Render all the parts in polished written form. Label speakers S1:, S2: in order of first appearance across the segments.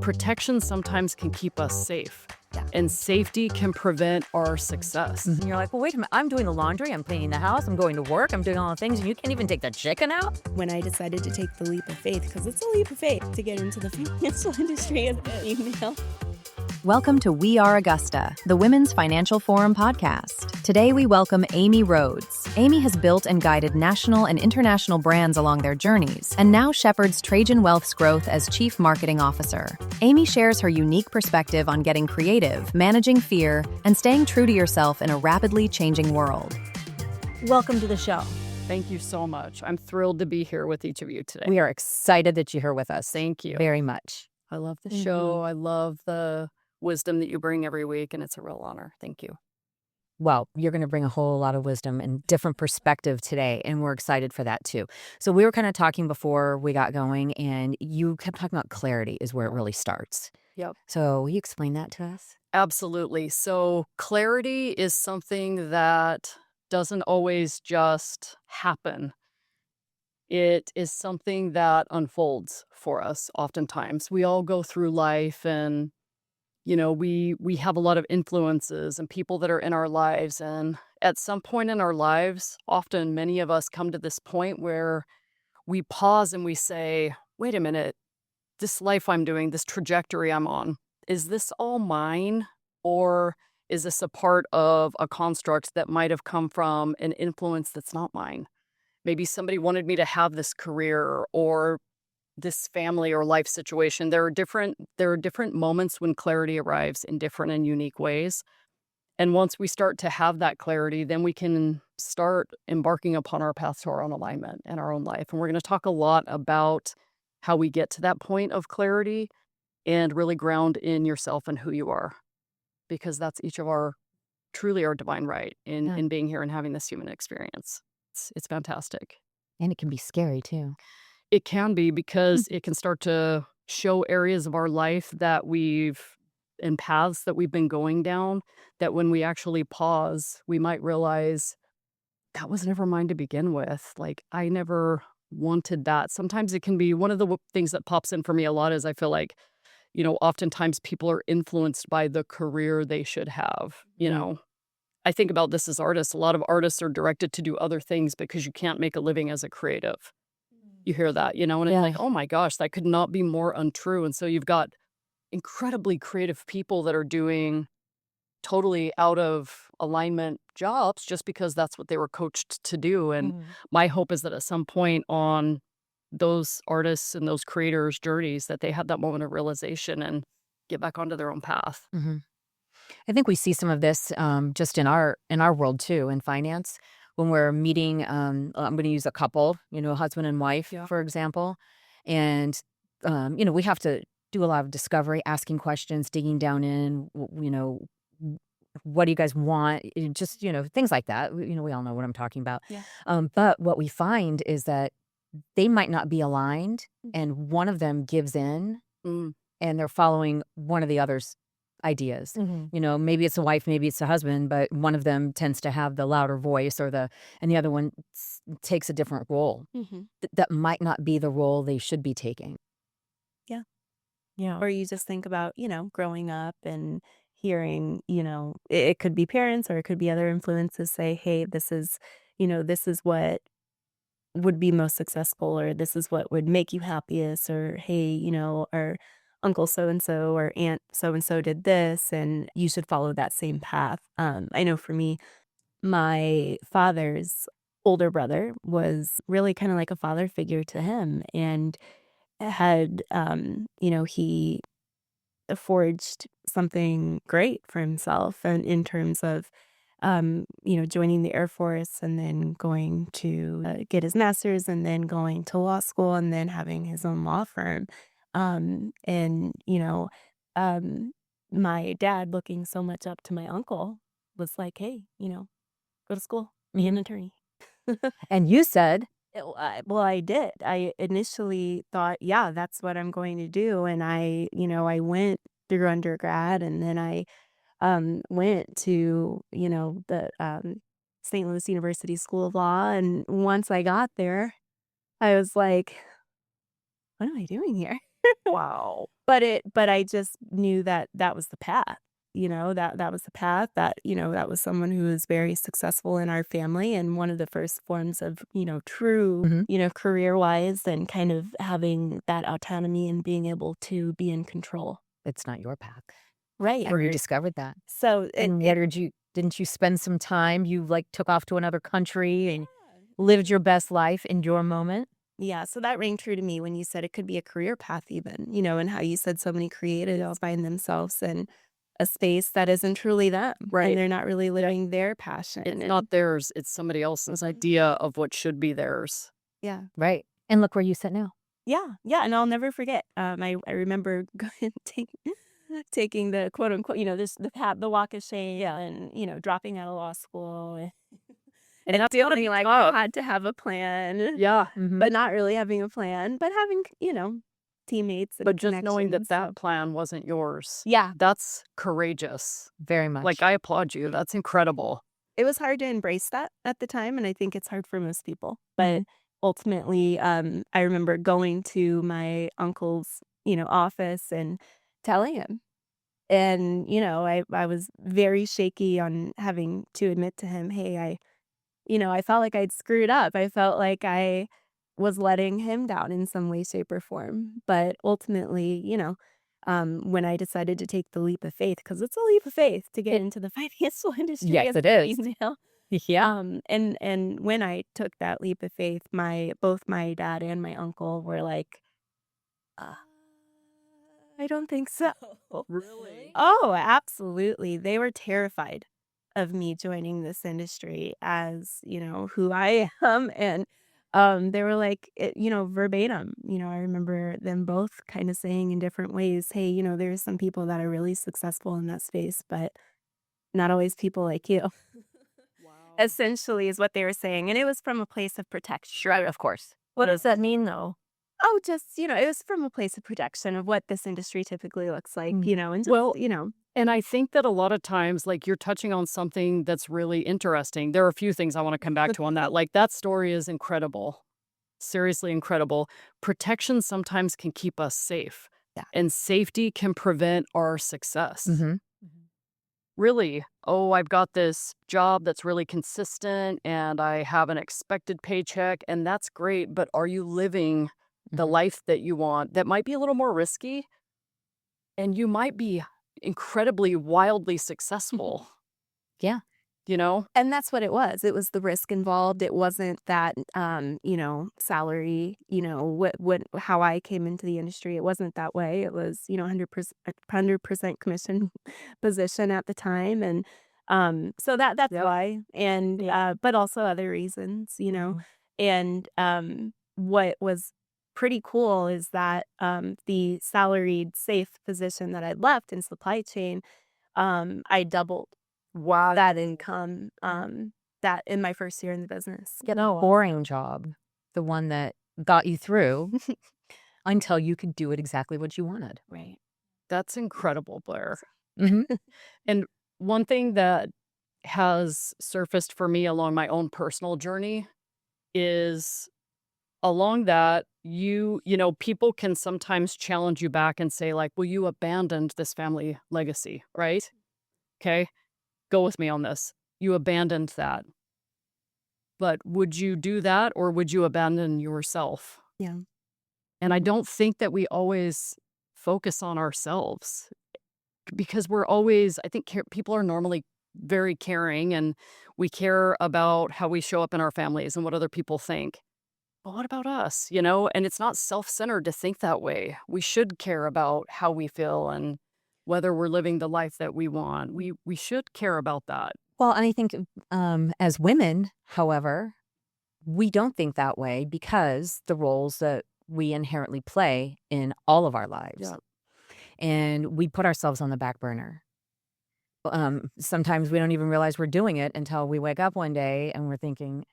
S1: protection sometimes can keep us safe.
S2: Yeah.
S1: And safety can prevent our success.
S2: And you're like, well, wait a minute. I'm doing the laundry. I'm cleaning the house. I'm going to work. I'm doing all the things. And you can't even take the chicken out?
S3: When I decided to take the leap of faith, because it's a leap of faith to get into the financial industry as a female.
S4: Welcome to We Are Augusta, the Women's Financial Forum podcast. Today we welcome Amy Rhodes. Amy has built and guided national and international brands along their journeys, and now shepherds Trajan Wealth's growth as Chief Marketing Officer. Amy shares her unique perspective on getting creative, managing fear, and staying true to yourself in a rapidly changing world.
S2: Welcome to the show.
S1: Thank you so much. I'm thrilled to be here with each of you today.
S2: We are excited that you're here with us.
S1: Thank you.
S2: Very much.
S1: I love the show. I love the wisdom that you bring every week, and it's a real honor. Thank you.
S2: Well, you're going to bring a whole lot of wisdom and different perspective today, and we're excited for that too. So we were kind of talking before we got going, and you kept talking about clarity is where it really starts.
S1: Yep.
S2: So will you explain that to us?
S1: Absolutely. So clarity is something that doesn't always just happen. It is something that unfolds for us oftentimes. We all go through life and we have a lot of influences and people that are in our lives. And at some point in our lives, often many of us come to this point where we pause and we say, wait a minute, this life I'm doing, this trajectory I'm on, is this all mine? Or is this a part of a construct that might have come from an influence that's not mine? Maybe somebody wanted me to have this career or this family or life situation. There are different moments when clarity arrives in different and unique ways. And once we start to have that clarity, then we can start embarking upon our path to our own alignment in our own life. And we're going to talk a lot about how we get to that point of clarity and really ground in yourself and who you are, because that's each of truly our divine right in being here and having this human experience. It's fantastic.
S2: And it can be scary too.
S1: It can be, because it can start to show areas of our life and paths that we've been going down, that when we actually pause, we might realize that was never mine to begin with. Like, I never wanted that. Sometimes it can be one of the things that pops in for me a lot is I feel like, oftentimes people are influenced by the career they should have. I think about this as artists. A lot of artists are directed to do other things because you can't make a living as a creative. You hear that, and it's like, oh my gosh, that could not be more untrue. And so you've got incredibly creative people that are doing totally out of alignment jobs just because that's what they were coached to do. And my hope is that at some point on those artists and those creators' journeys that they have that moment of realization and get back onto their own path.
S2: I think we see some of this just in our world too, in finance. When we're meeting, I'm going to use a couple, a husband and wife, for example. And, we have to do a lot of discovery, asking questions, digging down in, what do you guys want? Just, things like that. We all know what I'm talking about.
S3: Yeah.
S2: But what we find is that they might not be aligned, and one of them gives in and they're following one of the other's ideas. Maybe it's a wife, maybe it's a husband, but one of them tends to have the louder voice and the other one takes a different role. That might not be the role they should be taking.
S3: Yeah. Or you just think about, growing up and hearing, it could be parents or it could be other influences say, hey, this is what would be most successful, or this is what would make you happiest, or hey, or uncle so-and-so or aunt so-and-so did this and you should follow that same path. I know for me, my father's older brother was really kind of like a father figure to him, and had, he forged something great for himself, and in terms of, joining the Air Force and then going to get his master's and then going to law school and then having his own law firm. And, my dad, looking so much up to my uncle, was like, hey, go to school, be an attorney.
S2: And you said,
S3: Well, I did. I initially thought, yeah, that's what I'm going to do. And I went through undergrad, and then I went to, the St. Louis University School of Law. And once I got there, I was like, what am I doing here?
S1: Wow.
S3: But I just knew that that was the path. That was the path, that was someone who was very successful in our family, and one of the first forms of, true,
S2: Mhm.
S3: career-wise, and kind of having that autonomy and being able to be in control.
S2: It's not your path.
S3: Right.
S2: And you discovered that.
S3: So
S2: And what didn't you spend some time? You like took off to another country and lived your best life in your moment?
S3: yeah, so that rang true to me when you said it could be a career path even, and how you said so many creatives find themselves in a space that isn't truly them,
S1: Right.
S3: and they're not really living their passion.
S1: It's not theirs. It's somebody else's idea of what should be theirs.
S3: Yeah.
S2: Right. And look where you sit now.
S3: Yeah, yeah, and I'll never forget. I remember going taking the quote unquote, the walk of shame, and dropping out of law school, and feeling like I had to have a plan,
S1: Yeah.
S3: but not really having a plan, but having teammates and
S1: But just knowing that
S3: connections.
S1: that plan wasn't yours.
S3: Yeah,
S1: That's courageous.
S2: Very much.
S1: Like, I applaud you. That's incredible.
S3: it was hard to embrace that at the time, and I think it's hard for most people. But ultimately, I remember going to my uncle's, office and telling him. And, I was very shaky on having to admit to him, hey, I felt like I'd screwed up. I felt like I was letting him down in some way, shape, or form. But ultimately, when I decided to take the leap of faith, because it's a leap of faith to get into the financial industry
S2: Yes,
S3: as
S2: it
S3: a
S2: is.
S3: female.
S2: Yeah.
S3: And when I took that leap of faith, both my dad and my uncle were like, uh, I don't think so.
S1: Really?
S3: Oh, absolutely. They were terrified of me joining this industry as, who I am. And they were like, verbatim. I remember them both kind of saying in different ways, hey, there's some people that are really successful in that space, but not always people like you.
S1: Wow.
S3: Essentially is what they were saying. And it was from a place of protection.
S2: Right, of course.
S3: What does that mean, though? Oh, just, it was from a place of protection of what this industry typically looks like, and just,
S1: Well, and I think that a lot of times, like, you're touching on something that's really interesting. There are a few things I want to come back to on that. Like, that story is incredible. Seriously incredible. Protection sometimes can keep us safe.
S3: Yeah.
S1: And safety can prevent our success.
S2: Mm-hmm.
S1: Really, oh, I've got this job that's really consistent and I have an expected paycheck, and that's great. But are you living the life that you want? That might be a little more risky, and you might be incredibly, wildly successful.
S2: Yeah.
S3: And that's what it was. It was the risk involved. It wasn't that, salary, how I came into the industry. It wasn't that way. It was, 100% commission position at the time. And so that's
S1: Yep.
S3: why. And, but also other reasons, and what was pretty cool is that the salaried safe position that I'd left in supply chain, I doubled
S1: Wow.
S3: that income that in my first year in the business.
S2: Boring job, the one that got you through until you could do it exactly what you wanted.
S3: Right.
S1: That's incredible, Blair.
S2: Mm-hmm.
S1: And one thing that has surfaced for me along my own personal journey is along that people can sometimes challenge you back and say, like, well, you abandoned this family legacy, right? Okay, go with me on this. You abandoned that. But would you do that, or would you abandon yourself?
S3: Yeah.
S1: And I don't think that we always focus on ourselves, because I think people are normally very caring, and we care about how we show up in our families and what other people think. But what about us, And it's not self-centered to think that way. We should care about how we feel and whether we're living the life that we want. We should care about that.
S2: Well, and I think as women, however, we don't think that way because the roles that we inherently play in all of our lives.
S1: Yeah.
S2: And we put ourselves on the back burner. Sometimes we don't even realize we're doing it until we wake up one day and we're thinking,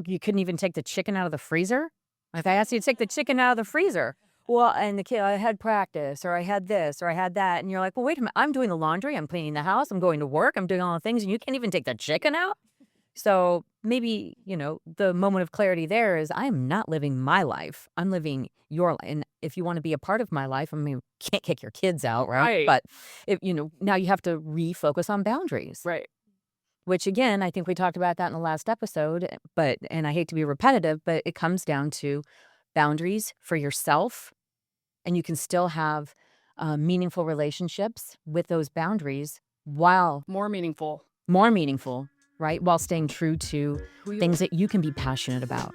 S2: you couldn't even take the chicken out of the freezer? If I asked you to take the chicken out of the freezer, well, and the kid, I had practice, or I had this, or I had that. And you're like, well, wait a minute, I'm doing the laundry, I'm cleaning the house, I'm going to work, I'm doing all the things, and you can't even take the chicken out? So maybe, the moment of clarity there is I am not living my life. I'm living your life. And if you want to be a part of my life, I mean, you can't kick your kids out, right?
S1: Right.
S2: But if now you have to refocus on boundaries.
S1: Right.
S2: Which again, I think we talked about that in the last episode, and I hate to be repetitive, but it comes down to boundaries for yourself, and you can still have meaningful relationships with those boundaries while
S1: More meaningful.
S2: more meaningful, right? While staying true to
S1: Who you
S2: things that you can be passionate about.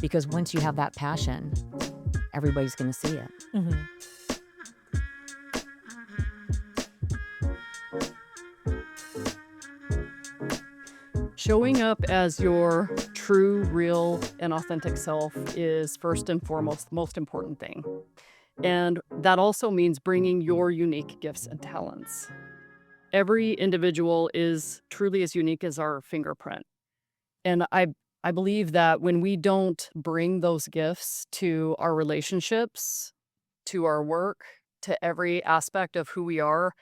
S2: Because once you have that passion, everybody's going to see it.
S3: Mhm.
S1: Showing up as your true, real, and authentic self is first and foremost the most important thing. And that also means bringing your unique gifts and talents. Every individual is truly as unique as our fingerprint. And I believe that when we don't bring those gifts to our relationships, to our work, to every aspect of who we are,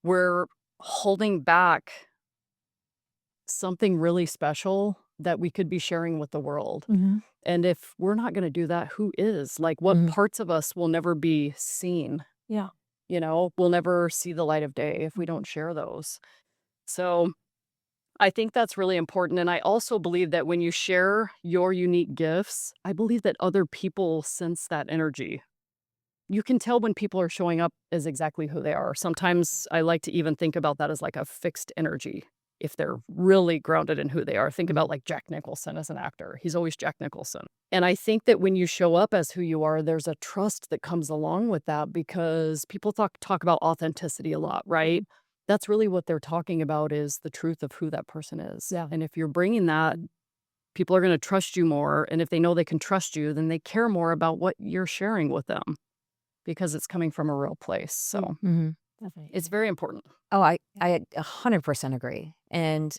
S1: we're holding back something really special that we could be sharing with the world.
S3: Mhm.
S1: And if we're not going to do that, who is? Like, what
S2: Mhm.
S1: parts of us will never be seen?
S3: Yeah.
S1: We'll never see the light of day if we don't share those. So I think that's really important. And I also believe that when you share your unique gifts, I believe that other people sense that energy. You can tell when people are showing up as exactly who they are. Sometimes I like to even think about that as like a fixed energy. If they're really grounded in who they are, think about like Jack Nicholson as an actor. He's always Jack Nicholson. And I think that when you show up as who you are, there's a trust that comes along with that because people talk about authenticity a lot, right? That's really what they're talking about is the truth of who that person is.
S3: Yeah.
S1: And if you're bringing that, people are going to trust you more. And if they know they can trust you, then they care more about what you're sharing with them because it's coming from a real place. So
S2: Mhm.
S3: Definitely.
S1: it's very important.
S2: Oh, I 100% agree. And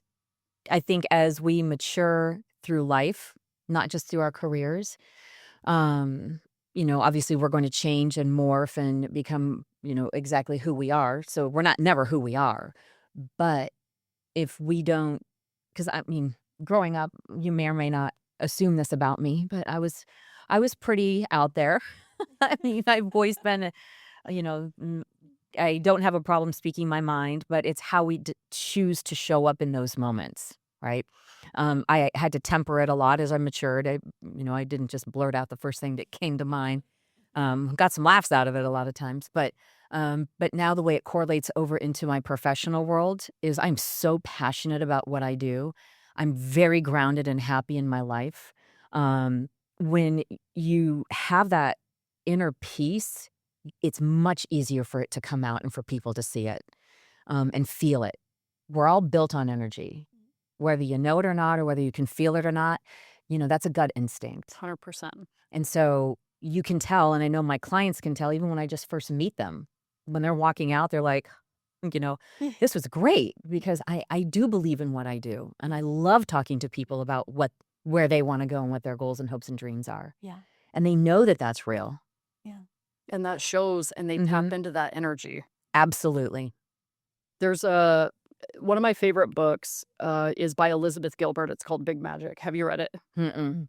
S2: I think as we mature through life, not just through our careers, obviously we're going to change and morph and become, exactly who we are. So we're not never who we are. But if we don't, because I mean, growing up, you may or may not assume this about me, but I was pretty out there. I mean, I've always been, I don't have a problem speaking my mind, but it's how we choose to show up in those moments, right? I had to temper it a lot as I matured. I didn't just blurt out the first thing that came to mind. Got some laughs out of it a lot of times, but now the way it correlates over into my professional world is I'm so passionate about what I do. I'm very grounded and happy in my life. When you have that inner peace, it's much easier for it to come out and for people to see it and feel it. We're all built on energy, whether you know it or not, or whether you can feel it or not. That's a gut instinct.
S1: 100%.
S2: And so you can tell, and I know my clients can tell, even when I just first meet them, when they're walking out, they're like, this was great because I do believe in what I do. And I love talking to people about where they want to go and what their goals and hopes and dreams are.
S3: Yeah.
S2: And they know that that's real.
S3: Yeah.
S1: And that shows and they tap into that energy.
S2: Absolutely.
S1: There's one of my favorite books is by Elizabeth Gilbert. It's called Big Magic. Have you read it?
S2: Mm-mm.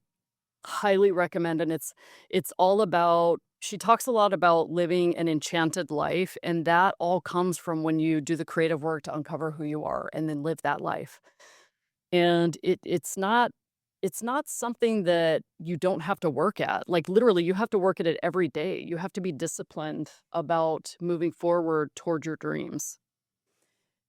S1: Highly recommend. And it's all about, she talks a lot about living an enchanted life. And that all comes from when you do the creative work to uncover who you are and then live that life. And it's not something that you don't have to work at. Like literally, you have to work at it every day. You have to be disciplined about moving forward toward your dreams.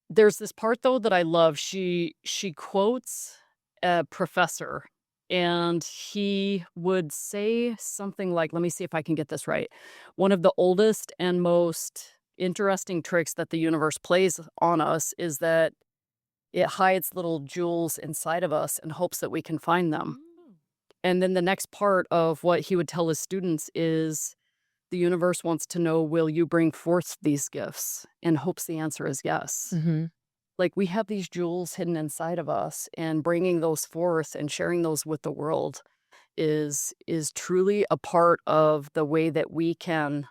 S1: There's this part though that I love. She quotes a professor and he would say something like, let me see if I can get this right. One of the oldest and most interesting tricks that the universe plays on us is that it hides little jewels inside of us and hopes that we can find them. And then the next part of what he would tell his students is the universe wants to know, will you bring forth these gifts? And hopes the answer is yes.
S2: Mm-hmm.
S1: Like we have these jewels hidden inside of us and bringing those forth and sharing those with the world is truly a part of the way that we can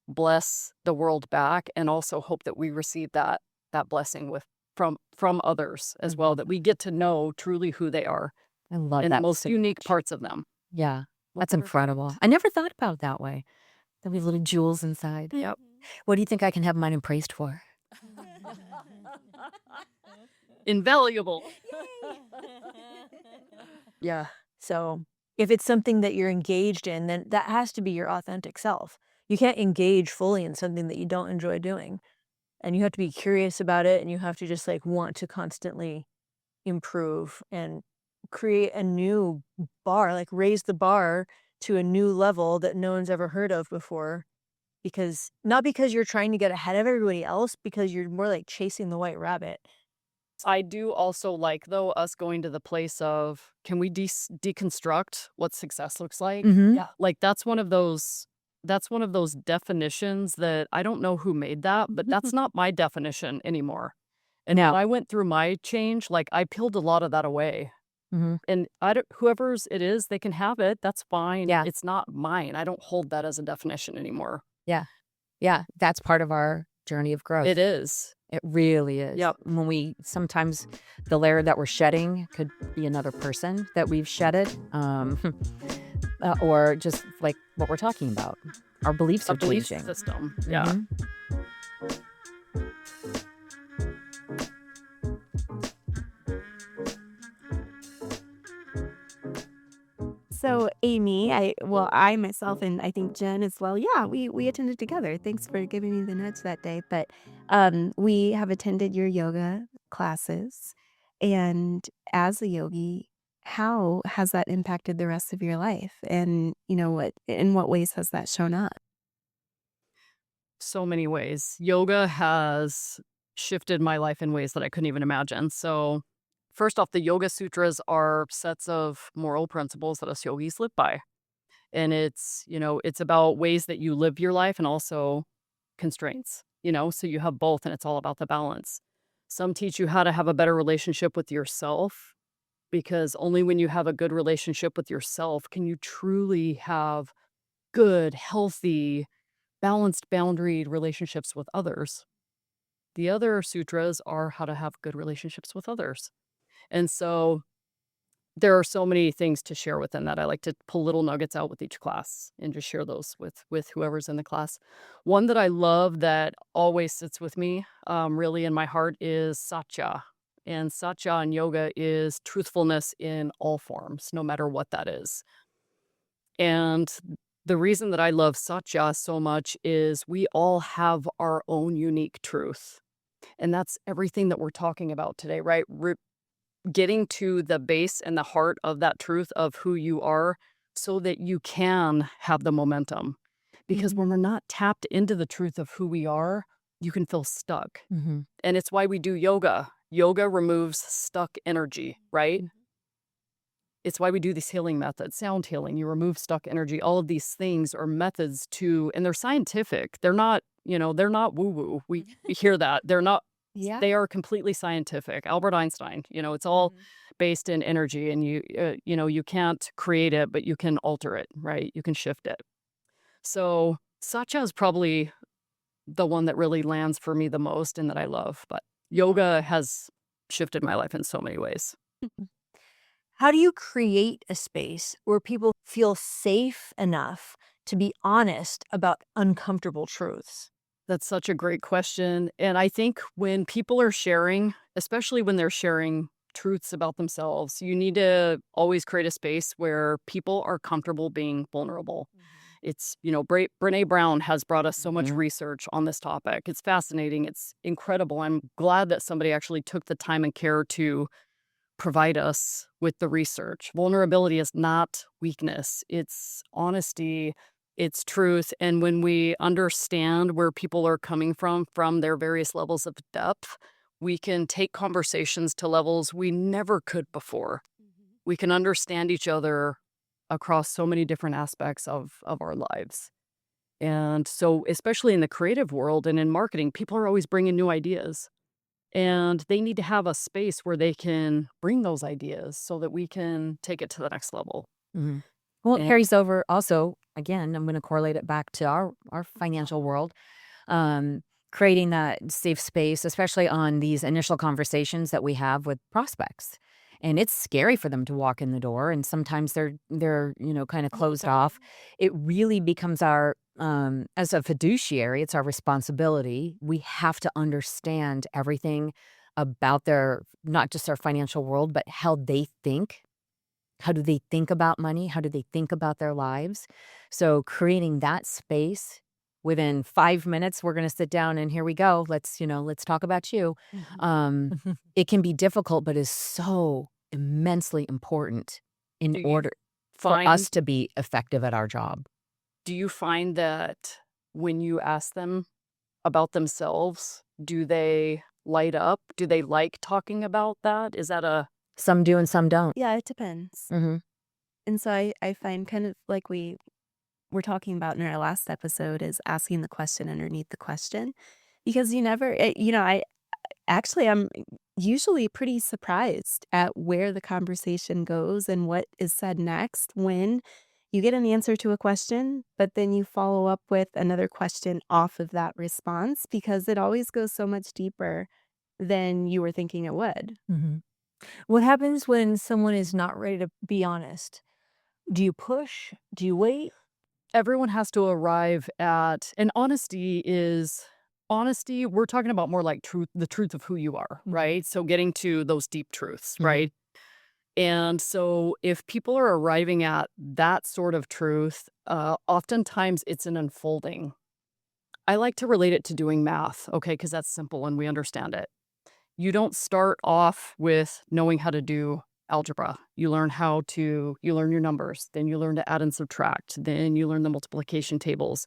S1: bless the world back and also hope that we receive that blessing from others as well, that we get to know truly who they are
S2: I love
S1: and
S2: that.
S1: the most unique parts of them.
S2: Yeah, that's
S1: Whatever.
S2: incredible. I never thought about it that way. There'll be little jewels inside.
S1: Yep.
S2: What do you think I can have mine appraised for?
S1: Invaluable.
S5: Yeah. So if it's something that you're engaged in, then that has to be your authentic self. You can't engage fully in something that you don't enjoy doing. And you have to be curious about it, and you have to just like want to constantly improve and create a new bar, like raise the bar to a new level that no one's ever heard of before. Because not because you're trying to get ahead of everybody else, because you're more like chasing the white rabbit.
S1: I do also like, though, us going to the place of, can we deconstruct what success looks like?
S5: Mm-hmm.
S1: Yeah. Like that's one of those definitions that I don't know who made that, but that's not my definition anymore. And when I went through my change, like I peeled a lot of that away.
S2: Mm-hmm.
S1: And whoever's it is, they can have it. That's fine.
S2: Yeah.
S1: It's not mine. I don't hold that as a definition anymore.
S2: Yeah. Yeah. That's part of our journey of growth.
S1: It is.
S2: It really is.
S1: Yep.
S2: When sometimes the layer that we're shedding could be another person that we've shedded, or just like what we're talking about. Our beliefs
S1: A
S2: are
S1: belief
S2: changing.
S1: system. Yeah.
S2: Mhm.
S3: So Amy, I myself and I think Jen as well. Yeah, we attended together. Thanks for giving me the nudge that day. But we have attended your yoga classes, and as a yogi, how has that impacted the rest of your life? And in what ways has that shown up?
S1: So many ways. Yoga has shifted my life in ways that I couldn't even imagine. So, first off, the Yoga Sutras are sets of moral principles that us yogis live by. And it's about ways that you live your life and also constraints, so you have both and it's all about the balance. Some teach you how to have a better relationship with yourself because only when you have a good relationship with yourself can you truly have good, healthy, balanced, boundaried relationships with others. The other sutras are how to have good relationships with others. And so there are so many things to share within that. I like to pull little nuggets out with each class and just share those with whoever's in the class. One that I love that always sits with me, really in my heart, is satya. And satya in yoga is truthfulness in all forms, no matter what that is. And the reason that I love satya so much is we all have our own unique truth. And that's everything that we're talking about today, right? Getting to the base and the heart of that truth of who you are so that you can have the momentum. Because when we're not tapped into the truth of who we are, you can feel stuck.
S2: Mm-hmm.
S1: And it's why we do yoga. Yoga removes stuck energy, right? It's why we do these healing methods, sound healing. You remove stuck energy. All of these things are methods and they're scientific. They're not, they're not woo-woo. We hear that. They're not.
S3: Yeah.
S1: They are completely scientific. Albert Einstein, it's all based in energy, and you can't create it, but you can alter it, right? You can shift it. So Satya is probably the one that really lands for me the most and that I love. But yoga has shifted my life in so many ways.
S5: How do you create a space where people feel safe enough to be honest about uncomfortable truths?
S1: That's such a great question. And I think when people are sharing, especially when they're sharing truths about themselves, you need to always create a space where people are comfortable being vulnerable. It's, Brene Brown has brought us so much research on this topic. It's fascinating. It's incredible. I'm glad that somebody actually took the time and care to provide us with the research. Vulnerability is not weakness. It's honesty. It's truth. And when we understand where people are coming from their various levels of depth, we can take conversations to levels we never could before. We can understand each other across so many different aspects of our lives. And so, especially in the creative world and in marketing, people are always bringing new ideas. And they need to have a space where they can bring those ideas so that we can take it to the next level.
S2: Mm-hmm. Well, it carries over also, again, I'm going to correlate it back to our financial world, creating that safe space, especially on these initial conversations that we have with prospects. And it's scary for them to walk in the door. And sometimes they're kind of closed off. It really becomes our as a fiduciary, it's our responsibility. We have to understand everything about their, not just their financial world, but how they think. How do they think about money? How do they think about their lives? So creating that space within 5 minutes, we're going to sit down and here we go. Let's talk about you. It can be difficult, but is so immensely important in
S1: Do you
S2: order for
S1: find
S2: us to be effective at our job.
S1: do you find that when you ask them about themselves, do they light up? Do they like talking about that? Is that a
S2: Some do and some don't.
S3: Yeah, it depends.
S2: Hmm.
S3: And so I find kind of like we were talking about in our last episode is asking the question underneath the question because you never, I'm usually pretty surprised at where the conversation goes and what is said next when you get an answer to a question, but then you follow up with another question off of that response because it always goes so much deeper than you were thinking it would.
S5: What happens when someone is not ready to be honest? Do you push? Do you wait?
S1: everyone has to arrive at, and honesty, we're talking about more like the truth of who you are, right? So getting to those deep truths, right? And so if people are arriving at that sort of truth, oftentimes it's an unfolding. I like to relate it to doing math, okay, because that's simple and we understand it. You don't start off with knowing how to do algebra. You learn your numbers, then you learn to add and subtract, then you learn the multiplication tables.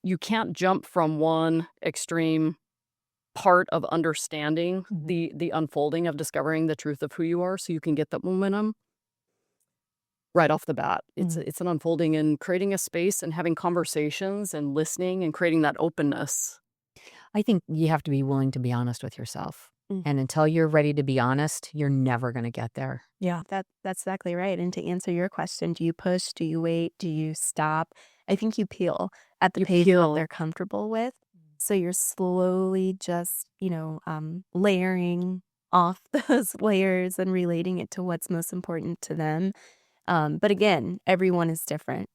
S1: You can't jump from one extreme part of understanding the unfolding of discovering the truth of who you are so you can get that momentum right off the bat. It's an unfolding and creating a space and having conversations and listening and creating that openness.
S2: I think you have to be willing to be honest with yourself.
S3: Mm.
S2: And until you're ready to be honest, you're never going to get there.
S5: Yeah.
S3: That's exactly right. And to answer your question, do you push? Do you wait? Do you stop? I think you peel at the
S1: You
S3: pace
S1: peel.
S3: that they're comfortable with. So you're slowly just, layering off those layers and relating it to what's most important to them. But again, everyone is different.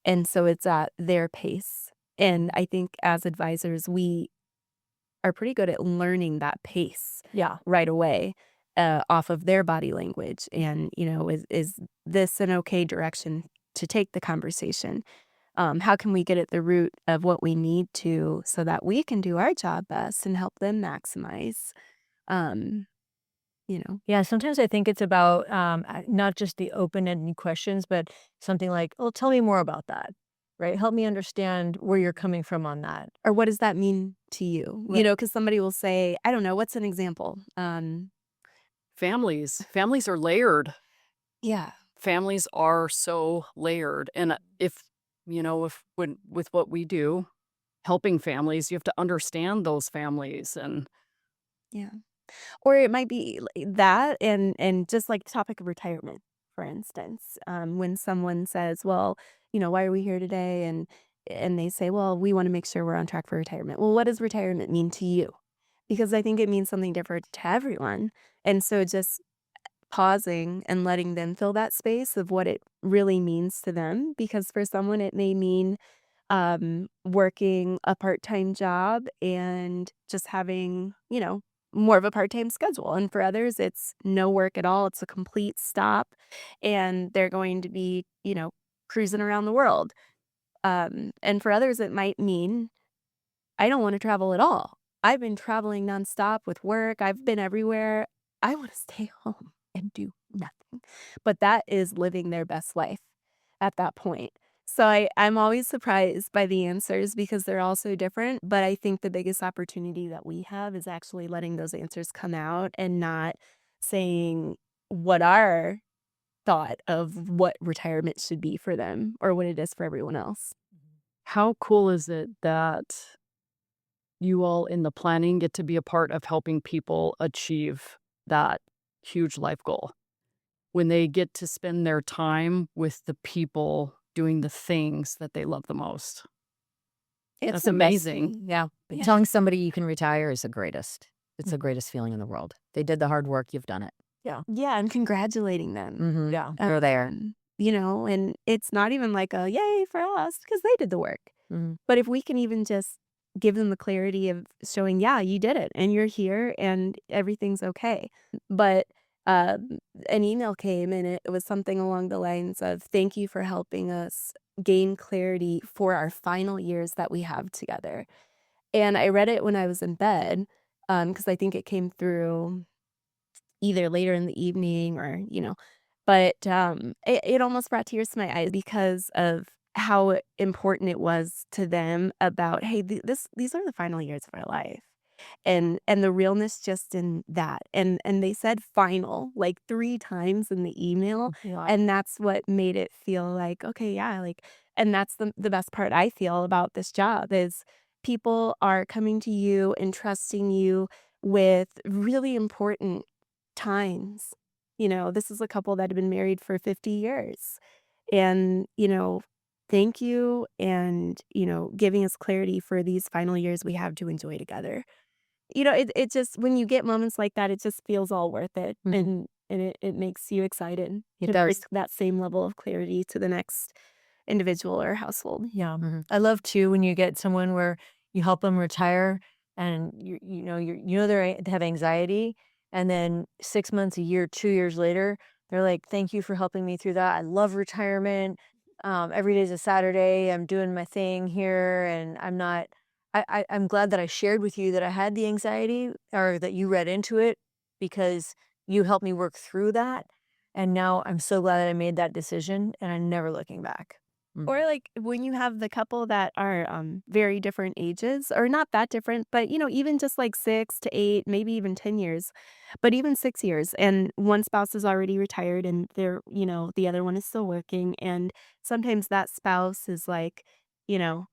S3: And so it's at their pace. And I think as advisors, we are pretty good at learning that pace
S5: Yeah.
S3: right away off of their body language. And, is this an okay direction to take the conversation? How can we get at the root of what we need to so that we can do our job best and help them maximize?
S5: Yeah. Sometimes I think it's about not just the open-ended questions, but something like, "Oh, tell me more about that." Right? Help me understand where you're coming from on that.
S3: Or what does that mean to you?
S5: Right.
S3: Because somebody will say, I don't know, what's an example?
S1: Families are layered.
S3: Yeah.
S1: Families are so layered. And with what we do, helping families, you have to understand those families. And
S3: Yeah. Or it might be that and just like the topic of retirement, for instance. When someone says, well, why are we here today? And they say, well, we want to make sure we're on track for retirement. Well, what does retirement mean to you? Because I think it means something different to everyone. And so just pausing and letting them fill that space of what it really means to them. Because for someone, it may mean working a part-time job and just having, more of a part-time schedule. And for others, it's no work at all. It's a complete stop. And they're going to be, cruising around the world. And for others, it might mean I don't want to travel at all. I've been traveling nonstop with work. I've been everywhere. I want to stay home and do nothing. But that is living their best life at that point. So I'm always surprised by the answers because they're all so different. But I think the biggest opportunity that we have is actually letting those answers come out and not saying what our thought of what retirement should be for them or what it is for everyone else.
S1: how cool is it that you all in the planning get to be a part of helping people achieve that huge life goal? When they get to spend their time with the people doing the things that they love the most.
S3: It's
S1: That's
S3: the best
S1: amazing.
S3: thing.
S2: Yeah.
S3: Yeah.
S2: Telling somebody you can retire is the greatest. It's the greatest feeling in the world. They did the hard work. You've done it.
S3: Yeah, and congratulating them.
S2: They're there.
S3: And it's not even like a yay for us because they did the work.
S5: Mhm.
S3: But if we can even just give them the clarity of showing, yeah, you did it and you're here and everything's okay. But an email came and it was something along the lines of, thank you for helping us gain clarity for our final years that we have together. And I read it when I was in bed, because I think it came through either later in the evening or, but it almost brought tears to my eyes because of how important it was to them about, hey, these are the final years of our life. And the realness just in that. And they said final like 3 times in the email,
S5: Yeah.
S3: and that's what made it feel like, okay, yeah, like, and that's the best part I feel about this job is people are coming to you and trusting you with really important times. This is a couple that have been married for 50 years. And, thank you and, giving us clarity for these final years we have to enjoy together. It just when you get moments like that, it just feels all worth it,
S5: Mhm.
S3: and it makes you excited
S5: It
S3: to bring
S5: does.
S3: that same level of clarity to the next individual or household.
S5: Yeah.
S2: Mhm.
S5: I love too when you get someone where you help them retire and they have anxiety, and then 6 months, a year, 2 years later, they're like, "Thank you for helping me through that. I love retirement. Every day's a Saturday. I'm doing my thing here, and I'm not. I'm glad that I shared with you that I had the anxiety or that you read into it because you helped me work through that, and now I'm so glad that I made that decision, and I'm never looking back."
S3: Or, like, when you have the couple that are, very different ages, or not that different, but, even just, like, 6 to 8, maybe even 10 years, but even 6 years, and one spouse is already retired and the other one is still working, and sometimes that spouse is, like, you know,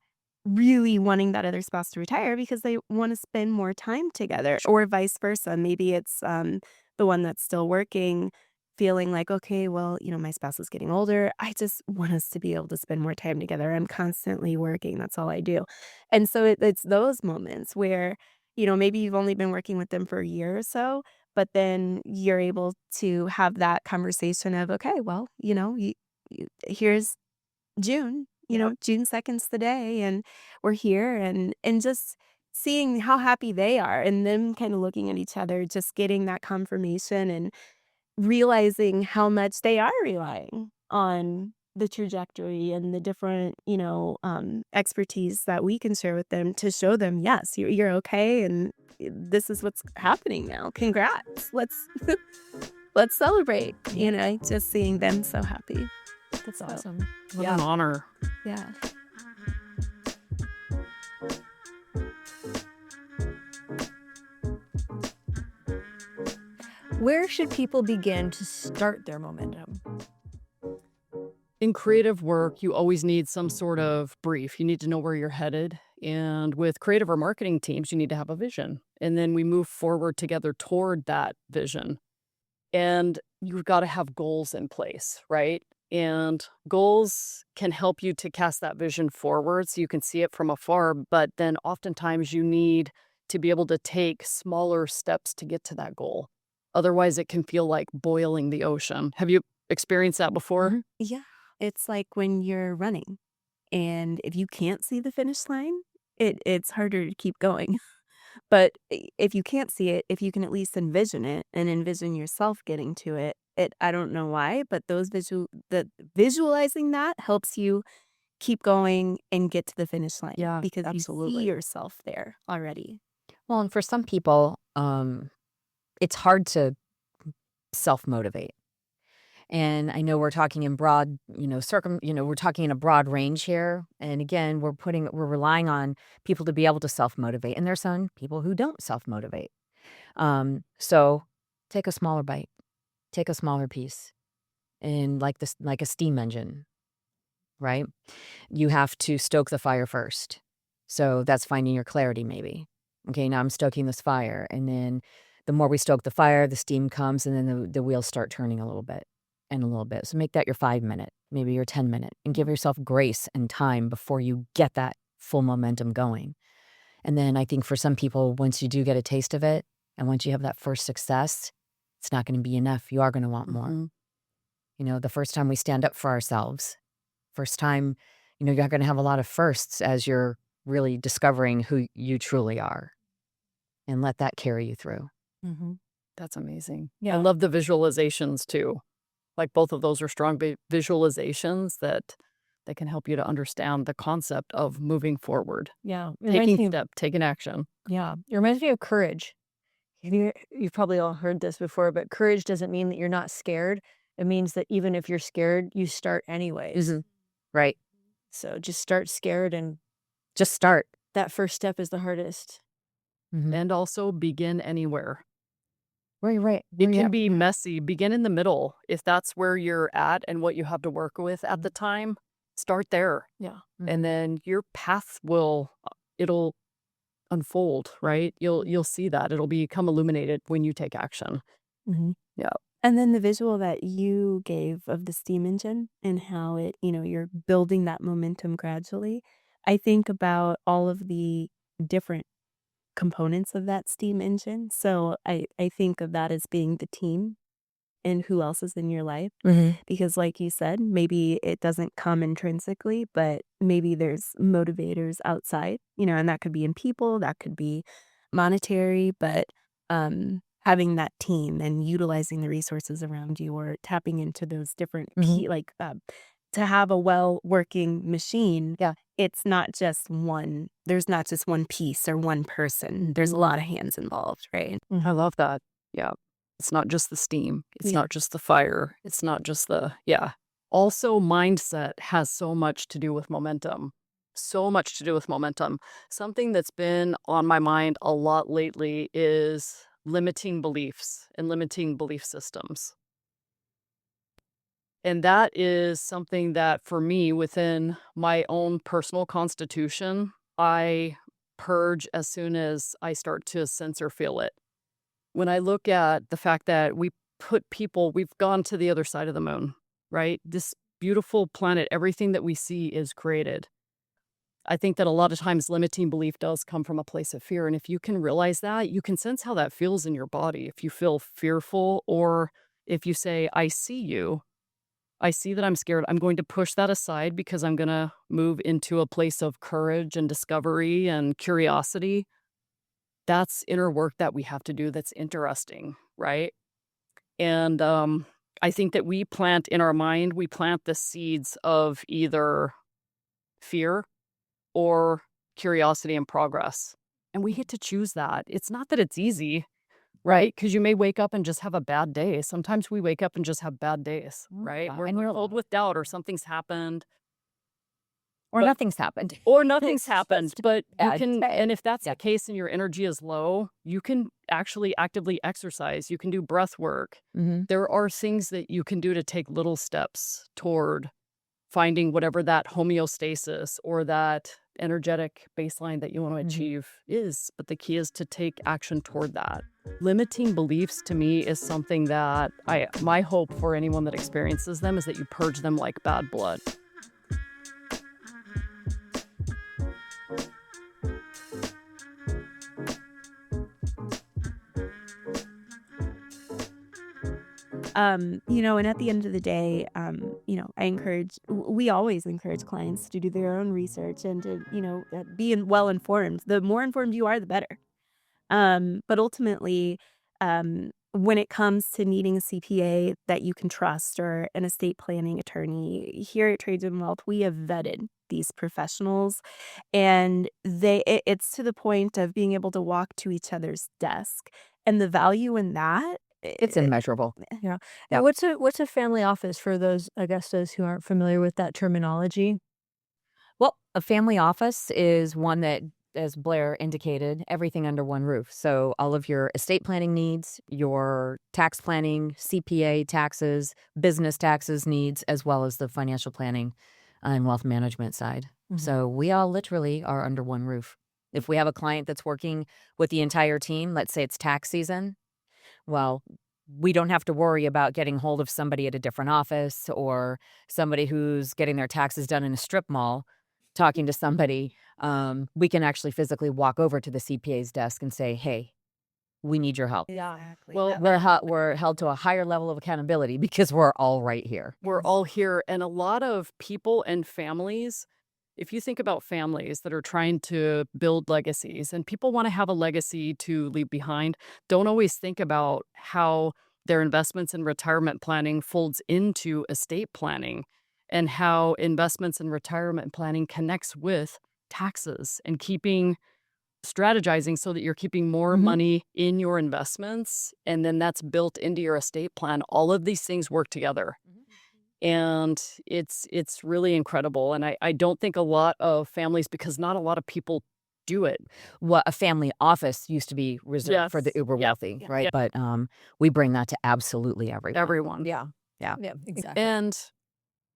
S3: really wanting that other spouse to retire because they wanna spend more time together, or vice versa. Maybe it's, the one that's still working feeling like, "Okay, well, my spouse is getting older. I just want us to be able to spend more time together. I'm constantly working. That's all I do." And so it's those moments where, maybe you've only been working with them for a year or so, but then you're able to have that conversation of, "Okay, well, here's June, June 2nd's the day, and we're here," and just seeing how happy they are and them kinda looking at each other, just getting that confirmation and realizing how much they are relying on the trajectory and the different, expertise that we can share with them to show them, "Yes, you're okay, and this is what's happening now. Congrats. Let's celebrate," just seeing them so happy.
S5: That's
S3: So,
S5: awesome.
S1: What an honor.
S3: yeah.
S5: Where should people begin to start their momentum?
S1: In creative work, you always need some sort of brief. You need to know where you're headed. And with creative or marketing teams, you need to have a vision. And then we move forward together toward that vision. And you've got to have goals in place, right? And goals can help you to cast that vision forward so you can see it from afar. But then oftentimes you need to be able to take smaller steps to get to that goal. Otherwise, it can feel like boiling the ocean. Have you experienced that before?
S5: Mhm.
S3: Yeah. It's like when you're running, and if you can't see the finish line, it's harder to keep going. But if you can't see it, if you can at least envision it and envision yourself getting to it, I don't know why, but visualizing that helps you keep going and get to the finish line
S1: Yeah,
S3: because you see
S1: absolutely.
S3: yourself there already.
S2: Well, and for some people, it's hard to self-motivate. And I know we're talking in broad, we're talking in a broad range here. And again, we're relying on people to be able to self-motivate. And there's some people who don't self-motivate. So take a smaller bite, take a smaller piece. And like a steam engine, right? You have to stoke the fire first. So that's finding your clarity, maybe. Okay, now I'm stoking this fire. And then the more we stoke the fire, the steam comes, and then the wheels start turning a little bit and a little bit. So make that your 5 minute, maybe your 10 minute, and give yourself grace and time before you get that full momentum going. And then I think for some people, once you do get a taste of it, and once you have that first success, it's not going to be enough. You are going to want more.
S1: Mhm.
S2: The first time we stand up for ourselves, first time, you're going to have a lot of firsts as you're really discovering who you truly are, and let that carry you through.
S3: Mm-hmm.
S1: That's amazing. I
S5: Yeah.
S1: love the visualizations too. Like both of those are strong visualizations that can help you to understand the concept of moving forward,
S5: Yeah. It reminds me
S1: taking
S5: of,
S1: step, taking action.
S5: yeah. It reminds me of courage. You've probably all heard this before, but courage doesn't mean that you're not scared. It means that even if you're scared, you start anyways.
S2: Right.
S5: So just start scared, and
S2: Just start.
S5: that first step is the hardest.
S1: And also begin anywhere.
S2: Right.
S1: It can be messy. Begin in the middle. If that's where you're at and what you have to work with at the time, start there.
S5: Yeah.
S1: And then your path it'll unfold, right? You'll see that. It'll become illuminated when you take action.
S3: Mm-hmm.
S1: Yeah.
S3: And then the visual that you gave of the steam engine and how it, you're building that momentum gradually. I think about all of the different components of that steam engine. So I think of that as being the team and who else is in your life. Because like you said, maybe it doesn't come intrinsically, but maybe there's motivators outside, and that could be in people, that could be monetary, but having that team and utilizing the resources around you or tapping into those different to have a well working machine.
S2: Yeah.
S3: It's not just one, there's not just one piece or one person. There's a lot of hands involved, right?
S1: I love that. Yeah. It's not just the steam. It's
S3: Yeah.
S1: not just the fire. It's not just Also, mindset has so much to do with momentum. So much to do with momentum. Something that's been on my mind a lot lately is limiting beliefs and limiting belief systems. And that is something that for me, within my own personal constitution, I purge as soon as I start to sense or feel it. When I look at the fact that we've gone to the other side of the moon, right? This beautiful planet, everything that we see is created. I think that a lot of times limiting belief does come from a place of fear. And if you can realize that, you can sense how that feels in your body. If you feel fearful, or if you say, I see you, I see that I'm scared, I'm going to push that aside because I'm going to move into a place of courage and discovery and curiosity. That's inner work that we have to do that's interesting, right? And I think that we plant in our mind, we plant the seeds of either fear or curiosity and progress. And we get to choose that. It's not that it's easy, right? Because you may wake up and just have a bad day. Sometimes we wake up and just have bad days, right?
S2: yeah.
S1: We're
S2: And we're-
S1: filled with doubt, or something's happened.
S2: Or
S1: But-
S2: nothing's happened.
S1: Or nothing's happened,
S2: just
S1: but you
S2: bad
S1: can,
S2: day.
S1: and if that's
S2: Yeah.
S1: the case and your energy is low, you can actually actively exercise. You can do breath work. There are things that you can do to take little steps toward finding whatever that homeostasis or that energetic baseline that you want to achieve is. But the key is to take action toward that. Limiting beliefs to me is something that my hope for anyone that experiences them is that you purge them like bad blood.
S3: And at the end of the day, we always encourage clients to do their own research and to, be well informed. The more informed you are, the better. But ultimately, when it comes to needing a CPA that you can trust or an estate planning attorney, here at Trajan Wealth, we have vetted these professionals, and it's to the point of being able to walk to each other's desk, and the value in that.
S2: It's immeasurable.
S5: Yeah.
S2: Yeah.
S5: And what's a family office for those Augustas who aren't familiar with that terminology?
S2: Well, a family office is one that, as Blair indicated, everything under one roof. So all of your estate planning needs, your tax planning, CPA taxes, business taxes needs, as well as the financial planning and wealth management side. So we all literally are under one roof. If we have a client that's working with the entire team, let's say it's tax season, well, we don't have to worry about getting hold of somebody at a different office or somebody who's getting their taxes done in a strip mall, talking to somebody. We can actually physically walk over to the CPA's desk and say, hey, we need your help.
S5: Yeah.
S3: Exactly.
S1: Well,
S2: We're held to a higher level of accountability because we're all right here.
S1: we're all here, and a lot of people and families if you think about families that are trying to build legacies and people want to have a legacy to leave behind, don't always think about how their investments in retirement planning folds into estate planning and how investments in retirement planning connects with taxes and strategizing so that you're keeping more
S5: Mhm.
S1: money in your investments, and then that's built into your estate plan. All of these things work together. And it's really incredible. And I don't think a lot of families, because not a lot of people do it.
S2: What a family office used to be reserved for the
S1: Yes.
S2: uber
S1: Yeah.
S2: wealthy,
S1: Yeah.
S2: right?
S1: Yeah.
S2: But we bring that to absolutely everyone.
S1: Everyone.
S5: Yeah.
S2: Yeah.
S5: Yeah, exactly.
S1: And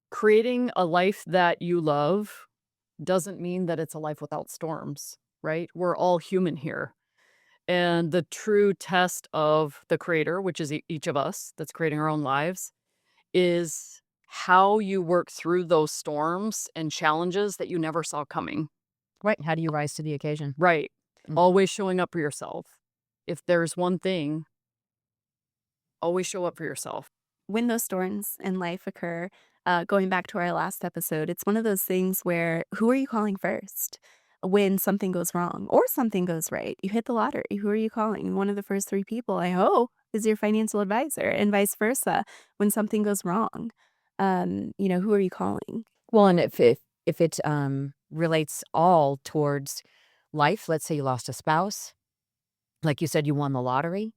S1: creating a life that you love doesn't mean that it's a life without storms, right? We're all human here. And the true test of the creator, which is each of us that's creating our own lives, is how you work through those storms and challenges that you never saw coming.
S2: Right. How do you rise to the occasion?
S1: Right.
S2: Mhm.
S1: Always showing up for yourself. If there's one thing, always show up for yourself.
S3: When those storms in life occur, going back to our last episode, it's one of those things where who are you calling first when something goes wrong or something goes right? You hit the lottery. Who are you calling? One of the first three people, I hope, is your financial advisor, and vice versa. When something goes wrong, who are you calling?
S2: Well, and if it relates all towards life, let's say you lost a spouse, like you said, you won the lottery.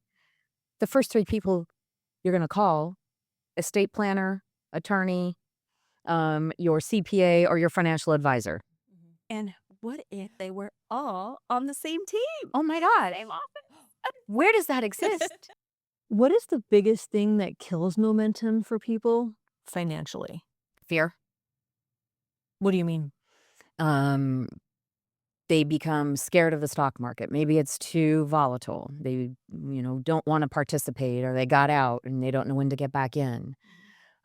S2: The first three people you're going to call: estate planner, attorney, your CPA, or your financial advisor.
S3: And what if they were all on the same team?
S2: Oh my God! Where does that exist?
S5: What is the biggest thing that kills momentum for people financially?
S2: Fear.
S5: What do you mean?
S2: They become scared of the stock market. Maybe it's too volatile. They, don't want to participate, or they got out and they don't know when to get back in.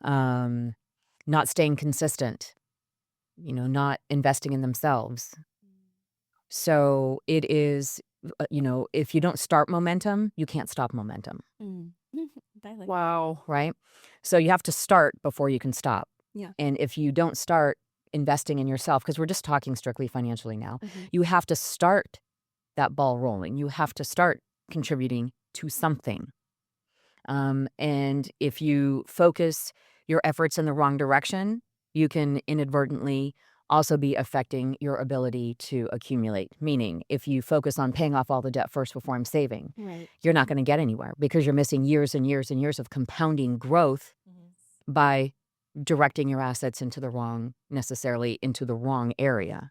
S2: Not staying consistent, not investing in themselves. So it is, if you don't start momentum, you can't stop momentum,
S1: Wow.
S2: right? So you have to start before you can stop.
S3: Yeah.
S2: And if you don't start investing in yourself, because we're just talking strictly financially now, you have to start that ball rolling. You have to start contributing to something. And if you focus your efforts in the wrong direction, you can inadvertently also be affecting your ability to accumulate. Meaning, if you focus on paying off all the debt first before I'm saving,
S3: Right.
S2: you're not going to get anywhere because you're missing years and years and years of compounding growth by directing your assets into the wrong area.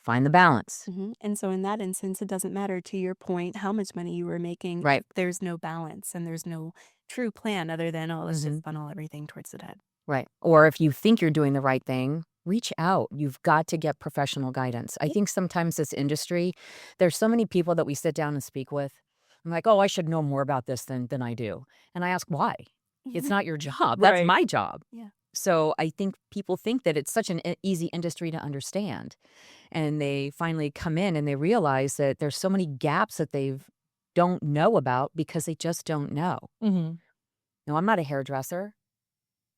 S2: Find the balance.
S3: And so in that instance, it doesn't matter, to your point, how much money you were making.
S2: Right.
S3: If there's no balance and there's no true plan other than, let's just funnel everything towards the debt.
S2: Right. Or if you think you're doing the right thing, reach out. You've got to get professional guidance. I think sometimes this industry, there's so many people that we sit down and speak with. I'm like, oh, I should know more about this than I do. And I ask why. It's not your job. That's
S5: Right.
S2: my job.
S3: Yeah.
S2: So I think people think that it's such an easy industry to understand. And they finally come in and they realize that there's so many gaps that they don't know about because they just don't know. No, I'm not a hairdresser.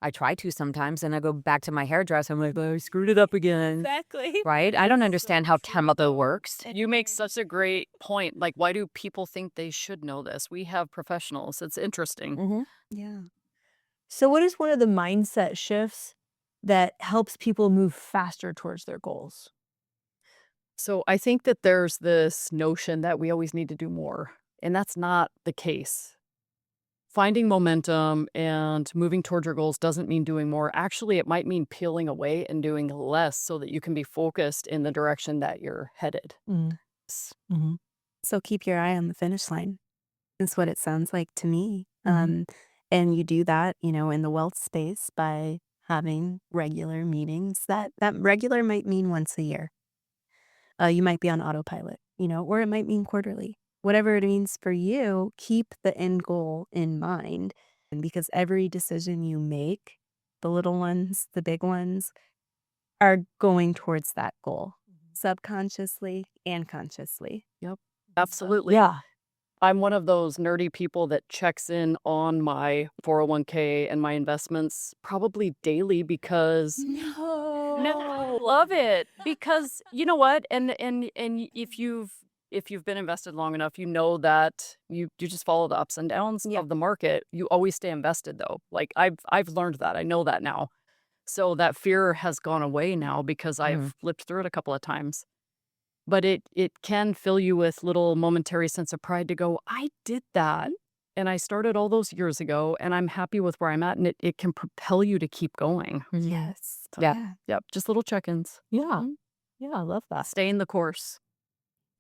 S2: I try to sometimes, and I go back to my hairdresser. I'm like, oh, I screwed it up again.
S3: Exactly.
S2: Right? I don't understand how chemical works.
S1: You make such a great point. Like, why do people think they should know this? We have professionals. It's interesting.
S3: Yeah.
S5: So what is one of the mindset shifts that helps people move faster towards their goals?
S1: So I think that there's this notion that we always need to do more, and that's not the case. Finding momentum and moving towards your goals doesn't mean doing more. Actually, it might mean peeling away and doing less so that you can be focused in the direction that you're headed.
S3: So keep your eye on the finish line. That's what it sounds like to me. And you do that, in the wealth space by having regular meetings. That regular might mean once a year. You might be on autopilot, or it might mean quarterly. Whatever it means for you, keep the end goal in mind. And because every decision you make, the little ones, the big ones, are going towards that goal, subconsciously and consciously.
S1: Absolutely.
S5: Yeah.
S1: I'm one of those nerdy people that checks in on my 401k and my investments probably daily because No, love it because you know what, and if you've been invested long enough, you know that you just follow the ups and downs
S5: Yeah.
S1: of the market. You always stay invested though. Like I've learned that. I know that now. So that fear has gone away now because I've flipped through it a couple of times. But it can fill you with little momentary sense of pride to go, I did that. And I started all those years ago and I'm happy with where I'm at. And it can propel you to keep going.
S3: Yes.
S2: Yeah.
S1: Yep. Just little check-ins.
S2: Yeah. Yeah, I love that.
S1: Stay in the course.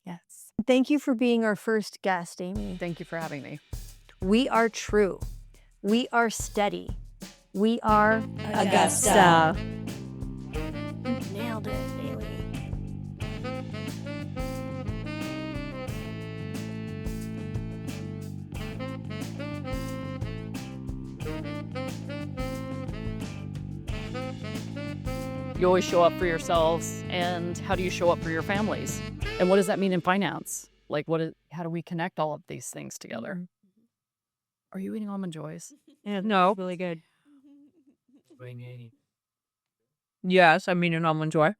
S3: Yes.
S5: Thank you for being our first guest, Amy.
S1: Thank you for having me.
S5: We are true. We are steady. We are
S3: Augusta.
S5: Nailed it, Amy.
S1: You always show up for yourselves, and how do you show up for your families? And what does that mean in finance? Like, how do we connect all of these things together? Are you eating almond joys?
S2: Yeah, no.
S3: Really good.
S2: Yes, I'm eating almond joy.